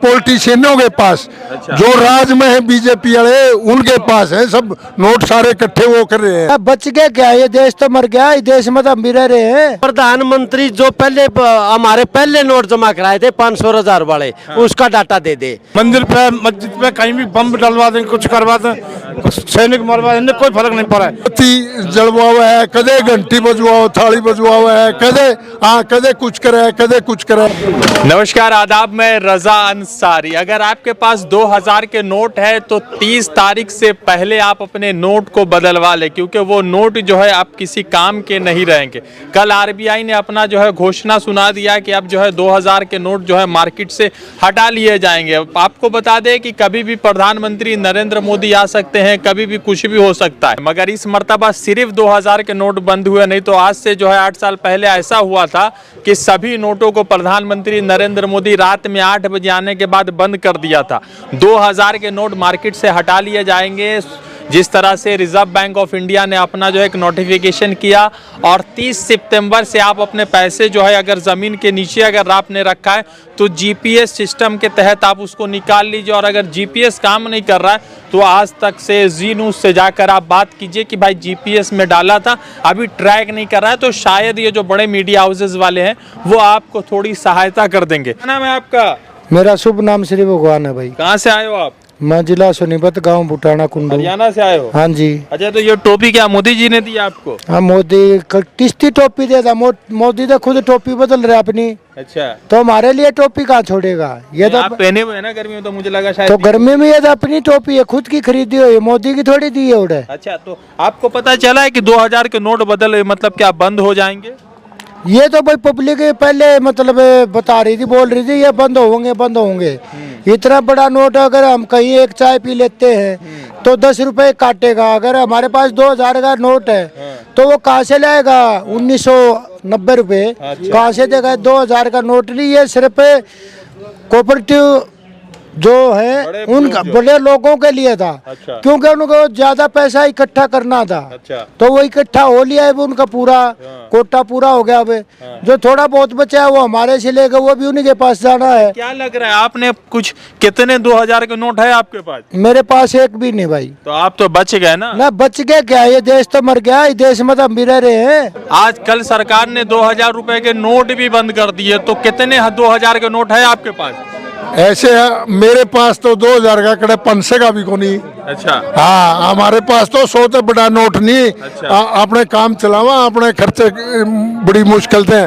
पॉलिटिशियनों के पास। जो राज में है बीजेपी वाले उनके पास है सब नोट सारे इकट्ठे वो कर रहे हैं। बच गए क्या, ये देश तो मर गया, इस देश में तो हम भी रह रहे हैं। प्रधानमंत्री जो पहले हमारे पहले नोट जमा कराए थे 500,000 वाले, उसका डाटा दे दे। मंदिर पे मस्जिद पे कहीं भी बम डलवा दें, कुछ करवा दें, सैनिक मरवा दें, कोई फर्क नहीं पड़ा है। जलवा हुआ है, कदे घंटी बजवाओ, थाली बजवाओ है, कदे कुछ करे, कदे कुछ करे। नमस्कार आदाब, मैं रजा अंसारी। अगर आपके पास 2000 के नोट है तो 30 तारीख से पहले आप अपने नोट को बदलवा ले, क्योंकि वो नोट जो है आप किसी काम के नहीं रहेंगे। कल आरबीआई ने अपना जो है घोषणा सुना दिया कि अब जो है 2000 के नोट जो है मार्केट से हटा लिए जाएंगे। आपको बता दें कि कभी भी प्रधानमंत्री नरेंद्र मोदी आ सकते हैं, कभी भी कुछ भी हो सकता है, मगर इस मर्तबा सिर्फ 2000 के नोट बंद हुए, नहीं तो आज से जो है 8 साल पहले ऐसा हुआ था कि सभी नोटों को प्रधानमंत्री नरेंद्र मोदी रात में 8 बजे आने के बाद बंद कर दिया था। 2000 के नोट मार्केट से हटा लिए जाएंगे, जिस तरह से रिजर्व बैंक ऑफ इंडिया ने अपना जो है एक नोटिफिकेशन किया। और 30 सितंबर से आप अपने पैसे जो है अगर ज़मीन के नीचे अगर आपने रखा है तो जीपीएस सिस्टम के तहत आप उसको निकाल लीजिए। और अगर जीपीएस काम नहीं कर रहा है तो आज तक से जी न्यूज़ से जाकर आप बात कीजिए कि भाई जीपीएस में डाला था, अभी ट्रैक नहीं कर रहा है, तो शायद ये जो बड़े मीडिया हाउसेज वाले हैं वो आपको थोड़ी सहायता कर देंगे। क्या नाम है आपका? मेरा शुभ नाम श्री भगवान है भाई। कहाँ से आए हो आप? मैं जिला सोनीपत, गांव बुटाना कुंडू, हरियाणा से आए हो? हाँ जी। अच्छा, तो ये टोपी क्या मोदी जी ने दी आपको? हाँ, मोदी किसकी टोपी देता, मोदी तो खुद टोपी बदल रहा अपनी। अच्छा, तो हमारे लिए टोपी कहाँ छोड़ेगा? ये तो आप पहने हुए हैं ना गर्मी में, तो मुझे लगा शायद। तो गर्मी में ये तो अपनी टोपी है, खुद की खरीदी हुई है, मोदी की थोड़ी दी है उड़े। अच्छा, तो आपको पता चला है कि 2000 के नोट बदल मतलब क्या बंद हो जाएंगे? ये तो भाई पब्लिक पहले मतलब बता रही थी, बोल रही थी ये बंद होंगे बंद होंगे। इतना बड़ा नोट अगर हम कहीं एक चाय पी लेते हैं तो 10 रुपए काटेगा। अगर हमारे पास 2000 का नोट है तो वो कहाँ से लाएगा 1990 रुपए? कहाँ से देगा? 2000 का नोट नहीं, ये सिर्फ कोऑपरेटिव जो है उनका बड़े लोगों के लिए था। अच्छा। क्योंकि उनको ज्यादा पैसा इकट्ठा करना था। अच्छा। तो वो इकट्ठा हो लिया है, उनका पूरा कोटा पूरा हो गया। अब जो थोड़ा बहुत बचा है वो हमारे से लेकर वो भी उन्हीं के पास जाना है। क्या लग रहा है आपने कुछ कितने 2000 के नोट है आपके पास? मेरे पास एक भी नहीं भाई। तो आप तो बच गए ना? ना बच गए क्या, ये देश तो मर गया, इस देश में तो हम भी रह रहे हैं। आज कल सरकार ने 2000 रुपए के नोट भी बंद कर दिए, तो कितने 2000 के नोट है आपके पास? ऐसे मेरे पास तो 2000 का कड़े 500 का भी को नहीं। अच्छा। हाँ, हमारे पास तो 100 से बड़ा नोट नहीं। अच्छा। अपने काम चलावा, अपने खर्चे बड़ी मुश्किल थे।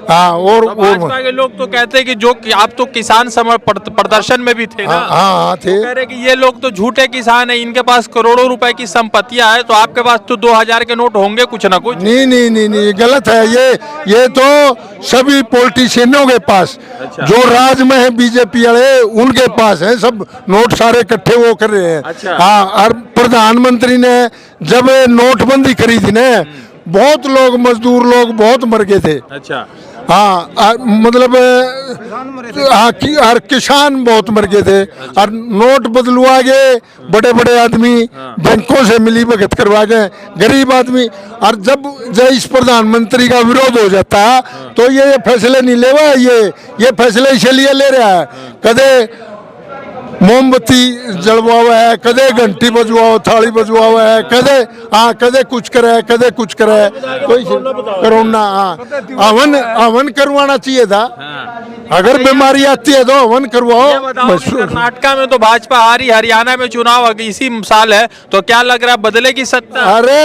हाँ, और तो भाजपा के लोग तो कहते हैं कि जो आप तो किसान प्रदर्शन में भी थे ना? हाँ थे। तो कह रहे कि ये लोग तो झूठे किसान है, इनके पास करोड़ों रुपए की संपत्तियां है, तो आपके पास तो 2000 के नोट होंगे कुछ ना कुछ। नहीं नहीं नहीं नहीं, गलत है ये तो सभी पॉलिटिशियनों के पास। अच्छा। जो राज में है बीजेपी वाले उनके पास है सब नोट सारे इकट्ठे वो कर रहे हैं। अच्छा। हाँ, और प्रधानमंत्री ने जब नोटबंदी करी थी ना, बहुत लोग मजदूर लोग बहुत मर गए थे। अच्छा। हाँ, मतलब और किसान बहुत मर गए थे। और नोट बदलवा गए बड़े बड़े आदमी, बैंकों से मिली भगत करवा गए गरीब आदमी। और जब इस प्रधानमंत्री का विरोध हो जाता तो ये फैसले नहीं लेवा, ये फैसले इसलिए ले रहा है कदे मोमबत्ती जलवाओ है, कदे घंटी बजवाओ, थाली बजवाओ है, कदे कुछ कुछ करे। कोई कोरोना हवन करवाना चाहिए था। अगर बीमारी आती है तो हवन करवाओ। कर्नाटका में तो भाजपा हारी, हरियाणा में चुनाव इसी साल है, तो क्या लग रहा है बदलेगी सत्ता? अरे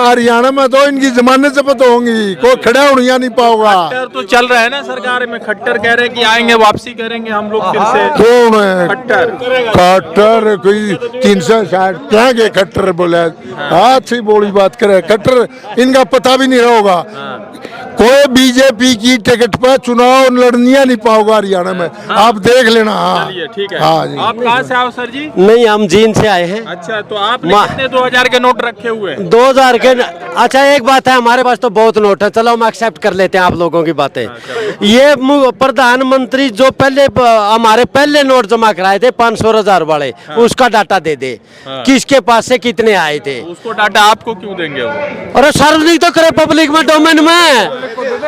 हरियाणा में तो इनकी जमानत जब्त होंगी, कोई खड़ा उड़िया नहीं पाओगा। खट्टर तो चल रहा है ना सरकार में, खट्टर कह रहे हैं कि आएंगे वापसी करेंगे हम लोग फिर से। कौन है खट्टर? कोई 360 क्या के खट्टर बोले? अच्छी बोली बात करे। खट्टर इनका पता भी नहीं होगा। कोई बीजेपी की टिकट पर चुनाव लड़निया नहीं पाओगा हरियाणा में। आप देख लेना। हाँ, ठीक है। हाँ जी। आप कहाँ से आओ सर जी? नहीं, हम जीन से आए हैं। अच्छा, तो आप कितने 2000 के नोट रखे हुए हैं? 2000 के। अच्छा, एक बात है, हमारे पास तो बहुत नोट है, चलो हम एक्सेप्ट कर लेते हैं आप लोगों की बातें। ये प्रधानमंत्री जो पहले हमारे पहले नोट जमा कराए थे 500,000 वाले, उसका डाटा दे दे। किसके पास से कितने आए थे? उसको डाटा आपको क्यों देंगे वो? अरे सार्वजनिक तो करे, पब्लिक में डोमेन में।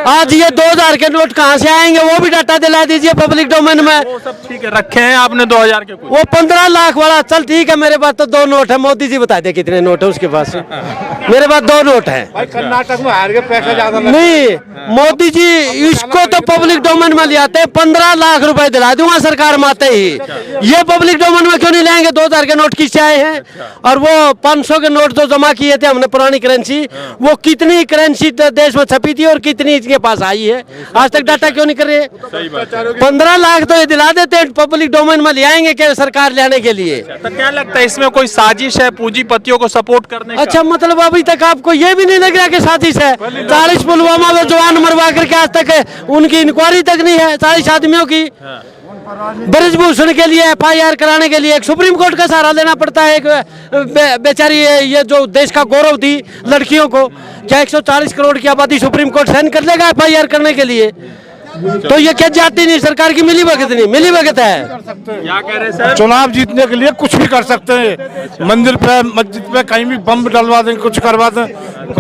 आज ये 2000 के नोट कहाँ से आएंगे, वो भी डाटा दिला दीजिए पब्लिक डोमेन में। वो सब ठीक है, रखे हैं आपने 2000 के कुछ। वो 15 लाख वाला, चल ठीक है, मेरे पास तो 2 नोट है। मोदी जी बता दे कितने नोट है उसके पास। मेरे पास 2 नोट है। कर्नाटक में हार के पैसा ज्यादा नहीं, मोदी जी इसको तो पब्लिक डोमेन में ले आते हैं। 15 लाख रुपए दिला दूंगा सरकार में आते ही। ये पब्लिक डोमेन में क्यों नहीं लाएंगे? 2000 के नोट किससे आए हैं? और वो 500 के नोट जो जमा किए थे हमने, पुरानी करेंसी, वो कितनी करेंसी देश में छपी थी और कितनी इसके पास आई है, आज तक डाटा क्यों नहीं कर रहे? 15 लाख तो ये दिला देते हैं, पब्लिक डोमेन में ले आएंगे क्या सरकार लेने के लिए? तो क्या लगता है इसमें कोई साजिश है पूंजीपतियों को सपोर्ट करने का? अच्छा, मतलब अभी तक आपको ये भी नहीं लग रहा कि साजिश है? 40 पुलवामा में जवान मरवा करके आज तक उनकी इंक्वायरी तक नहीं है 40 आदमियों की। ब्रजभूषण के लिए FIR कराने के लिए एक सुप्रीम कोर्ट का सहारा लेना पड़ता है। एक बेचारी ये जो देश का गौरव थी लड़कियों को, क्या 140 करोड़ की आबादी सुप्रीम कोर्ट साइन कर लेगा FIR करने के लिए? तो ये क्या जाती नहीं, सरकार की मिली भगत नहीं, मिली भगत है। क्या कह रहे सर? चुनाव जीतने के लिए कुछ भी कर सकते हैं। मंदिर पे, मस्जिद पे कहीं भी बम डलवा दें, कुछ करवा दें,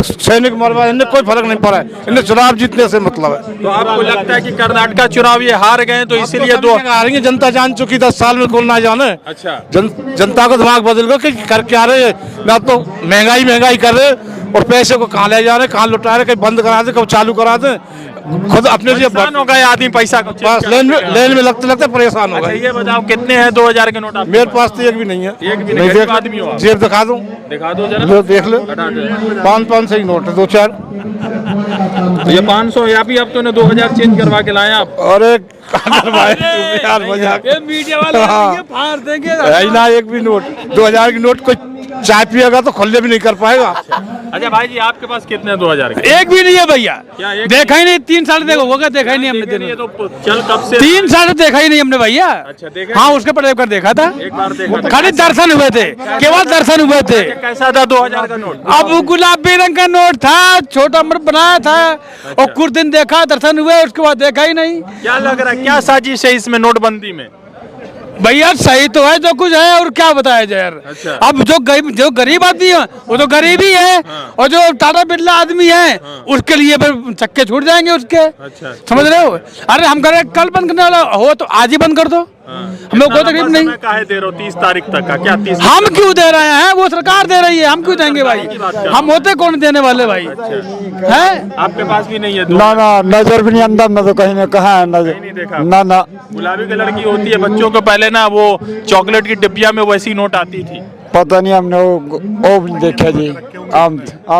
सैनिक मरवा दें, इन्हें कोई फर्क नहीं पड़ा है। इन्हें चुनाव जीतने से मतलब है। तो आपको लगता है कि कर्नाटक चुनाव ये हार गए तो इसीलिए दो हारेंगे? जनता जान चुकी, 10 साल में कौन ना जाने। अच्छा, जनता का दिमाग बदल गया कि कर क्या रहे, ना तो महंगाई कर रहे और पैसे को कहाँ ले जा रहे, कहाँ लुटा रहे, कहीं बंद करा दे, कभी चालू करा दे। खुद अपने लिए परेशान हो गए आदमी, पैसा को बस लेन में लगते परेशान हो अच्छा, गए। ये बताओ कितने हैं 2000 के नोट? मेरे पास तो एक भी नहीं है। एक भी नहीं, गरीब आदमी हो आप। जेब दिखा दूं? दिखा दो जरा, लो देख लो, हटा दो। 500 से ही नोट है, 2-4। तो ये 500 या भी अब तो 2000 चेंज करवा के लाए आप। और एक यार मजाक, मीडिया वाले हाँ। फाड़ देंगे ना एक भी नोट, 2000 की नोट कोई चाय पिएगा तो खुले भी नहीं कर पाएगा। अच्छा भाई जी, आपके पास कितने हैं 2000 के? एक भी नहीं है भैया, क्या एक देखा ही नहीं। 3 साल देखो होगा, देखा ही नहीं हमने। देखे नहीं है तो चल कब से? 3 साल देखा ही नहीं हमने भैया। अच्छा, देखा? हाँ, उसके पड़े कर देखा था, एक बार देखा था। खाली दर्शन हुए थे, केवल दर्शन हुए थे। कैसा था 2000 का नोट? अब वो गुलाबी रंग का नोट था, छोटा मोटा बनाया था, और कुछ दिन देखा, दर्शन हुए, उसके बाद देखा ही नहीं। क्या लग रहा है, क्या साजिश है इसमें नोटबंदी में? भैया सही तो है जो कुछ है, और क्या बताया जाए यार। अच्छा। अब जो गरीब आदमी है वो तो गरीब ही है, और जो टाटा बिरला आदमी है उसके लिए फिर चक्के छूट जाएंगे उसके। अच्छा, समझ रहे हो? अरे हम कह रहे हैं कल बंद करने वाला हो तो आज ही बंद कर दो। हम लोग कोई तकलीफ नहीं। काहे दे रहे हो 30 तारीख तक का? क्या 30? हम क्यों दे रहे हैं? वो सरकार दे रही है, हम क्यों देंगे भाई? हम होते कौन देने वाले भाई? हैं? आपके पास भी नहीं है? ना ना, नजर भी नहीं अंदर, ना तो कहीं ना कहाँ है नजर। नहीं देखा? ना ना, गुलाबी कलर की होती है बच्चों को, पहले ना वो चॉकलेट की डिब्बिया में वैसी नोट आती थी। पता नहीं, हमने वो भी देखा जी। हम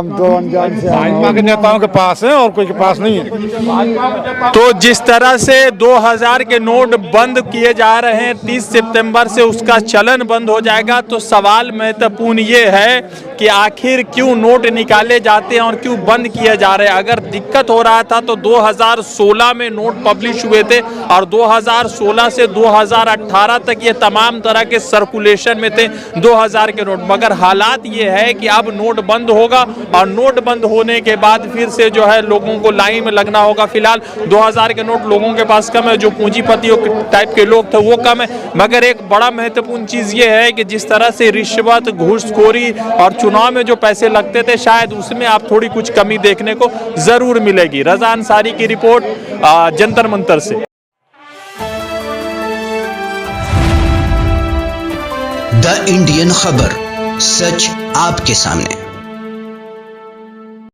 तो अनजान से भाजपा के नेताओं के पास है और कोई के पास नहीं है। तो जिस तरह से 2000 के नोट बंद किए जा रहे हैं, 30 सितंबर से उसका चलन बंद हो जाएगा। तो सवाल महत्वपूर्ण ये है कि आखिर क्यों नोट निकाले जाते हैं और क्यों बंद किए जा रहे हैं? अगर दिक्कत हो रहा था तो 2016 में नोट पब्लिश हुए थे, और 2016 से 2018 तक ये तमाम तरह के सर्कुलेशन में थे 2000 के नोट। मगर हालात ये है कि अब नोट बंद होगा, और नोट बंद होने के बाद फिर से जो है लोगों को लाइन में लगना होगा। फिलहाल 2000 के नोट लोगों के पास कम है, जो पूंजीपतियों टाइप के लोग थे वो कम है। मगर एक बड़ा महत्वपूर्ण चीज ये है कि जिस तरह से रिश्वत, घूसखोरी और चुनाव में जो पैसे लगते थे, शायद उसमें आप थोड़ी कुछ कमी देखने को जरूर मिलेगी। रजा अंसारी की रिपोर्ट, जंतर मंतर से। द इंडियन खबर, सच आपके सामने।